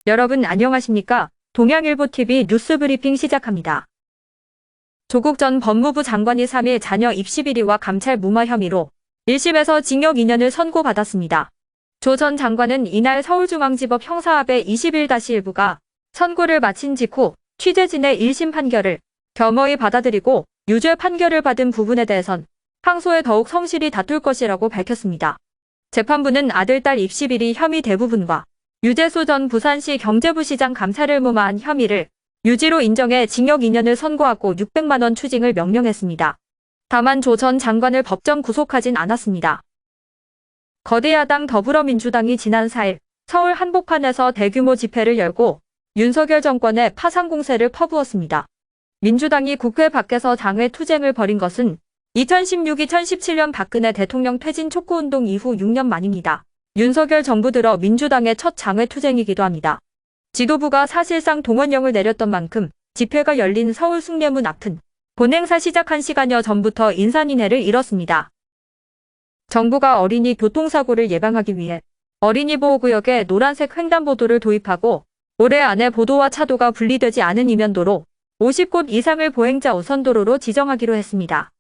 여러분 안녕하십니까? 동양일보TV 뉴스브리핑 시작합니다. 조국 전 법무부 장관이 3일 자녀 입시 비리와 감찰 무마 혐의로 1심에서 징역 2년을 선고받았습니다. 조 전 장관은 이날 서울중앙지법 형사합의 21-1부가 선고를 마친 직후 취재진의 1심 판결을 겸허히 받아들이고 유죄 판결을 받은 부분에 대해선 항소에 더욱 성실히 다툴 것이라고 밝혔습니다. 재판부는 아들, 딸 입시 비리 혐의 대부분과 유재수 전 부산시 경제부시장 감찰을 무마한 혐의를 유죄로 인정해 징역 2년을 선고하고 600만 원 추징을 명령했습니다. 다만 조 전 장관을 법정 구속하진 않았습니다. 거대 야당 더불어민주당이 지난 4일 서울 한복판에서 대규모 집회를 열고 윤석열 정권의 파상 공세를 퍼부었습니다. 민주당이 국회 밖에서 장외 투쟁을 벌인 것은 2016-2017년 박근혜 대통령 퇴진 촉구운동 이후 6년 만입니다. 윤석열 정부 들어 민주당의 첫 장외 투쟁이기도 합니다. 지도부가 사실상 동원령을 내렸던 만큼 집회가 열린 서울 숭례문 앞은 본행사 시작 1시간여 전부터 인산인해를 이뤘습니다. 정부가 어린이 교통사고를 예방하기 위해 어린이 보호구역에 노란색 횡단보도를 도입하고 올해 안에 보도와 차도가 분리되지 않은 이면도로 50곳 이상을 보행자 우선도로로 지정하기로 했습니다.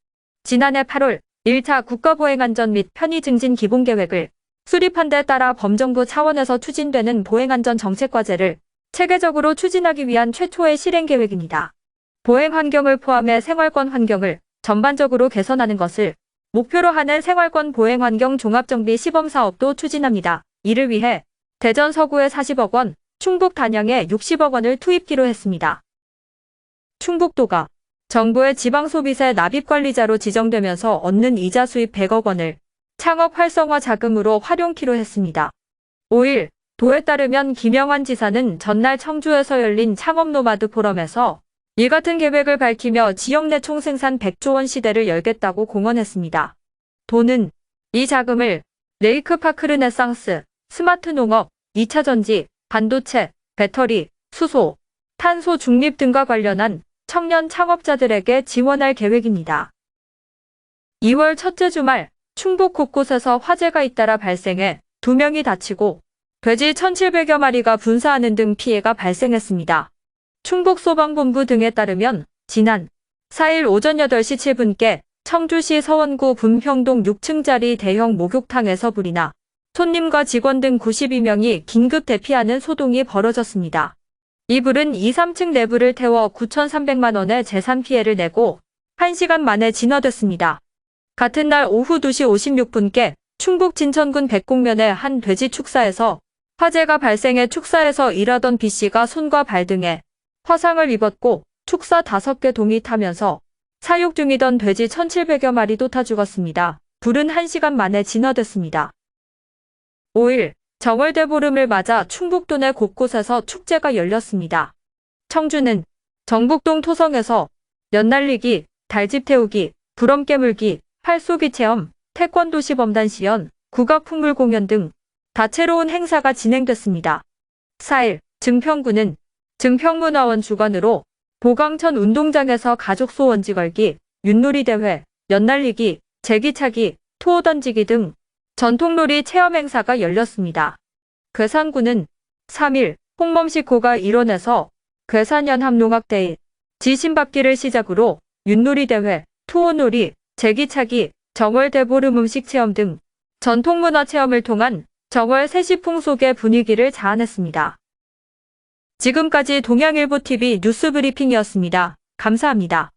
지난해 8월 1차 국가보행안전 및 편의 증진 기본계획을 수립한 데 따라 범정부 차원에서 추진되는 보행안전 정책과제를 체계적으로 추진하기 위한 최초의 실행계획입니다. 보행 환경을 포함해 생활권 환경을 전반적으로 개선하는 것을 목표로 하는 생활권 보행 환경 종합정비 시범사업도 추진합니다. 이를 위해 대전 서구에 40억 원, 충북 단양에 60억 원을 투입기로 했습니다. 충북도가 정부의 지방소비세 납입관리자로 지정되면서 얻는 이자 수입 100억 원을 창업 활성화 자금으로 활용키로 했습니다. 5일 도에 따르면 김영환 지사는 전날 청주에서 열린 창업 노마드 포럼에서 이 같은 계획을 밝히며 지역 내 총생산 100조 원 시대를 열겠다고 공언했습니다. 도는 이 자금을 레이크파크 르네상스, 스마트 농업, 2차 전지, 반도체, 배터리, 수소, 탄소 중립 등과 관련한 청년 창업자들에게 지원할 계획입니다. 2월 첫째 주말 충북 곳곳에서 화재가 잇따라 발생해 2명이 다치고 돼지 1,700여 마리가 분사하는 등 피해가 발생했습니다. 충북소방본부 등에 따르면 지난 4일 오전 8시 7분께 청주시 서원구 분평동 6층짜리 대형 목욕탕에서 불이 나 손님과 직원 등 92명이 긴급 대피하는 소동이 벌어졌습니다. 이 불은 2, 3층 내부를 태워 9,300만 원의 재산 피해를 내고 1시간 만에 진화됐습니다. 같은 날 오후 2시 56분께 충북 진천군 백곡면의 한 돼지 축사에서 화재가 발생해 축사에서 일하던 B씨가 손과 발 등에 화상을 입었고 축사 5개 동이 타면서 사육 중이던 돼지 1,700여 마리도 타 죽었습니다. 불은 1시간 만에 진화됐습니다. 5일 정월대보름을 맞아 충북도 내 곳곳에서 축제가 열렸습니다. 청주는 정북동 토성에서 연날리기, 달집 태우기, 부럼 깨물기, 활쏘기 체험, 태권도 시범단 시연, 국악풍물 공연 등 다채로운 행사가 진행됐습니다. 4일 증평구는 증평문화원 주관으로 보강천 운동장에서 가족 소원지 걸기, 윷놀이 대회, 연날리기, 제기차기, 투호 던지기 등 전통놀이 체험 행사가 열렸습니다. 괴산구는 3일 홍범식호가 일원에서 괴산연합농악대회, 지신밟기를 시작으로 윷놀이 대회, 투호놀이, 제기차기, 정월 대보름 음식 체험 등 전통문화 체험을 통한 정월 세시풍 속의 분위기를 자아냈습니다. 지금까지 동양일보TV 뉴스브리핑이었습니다. 감사합니다.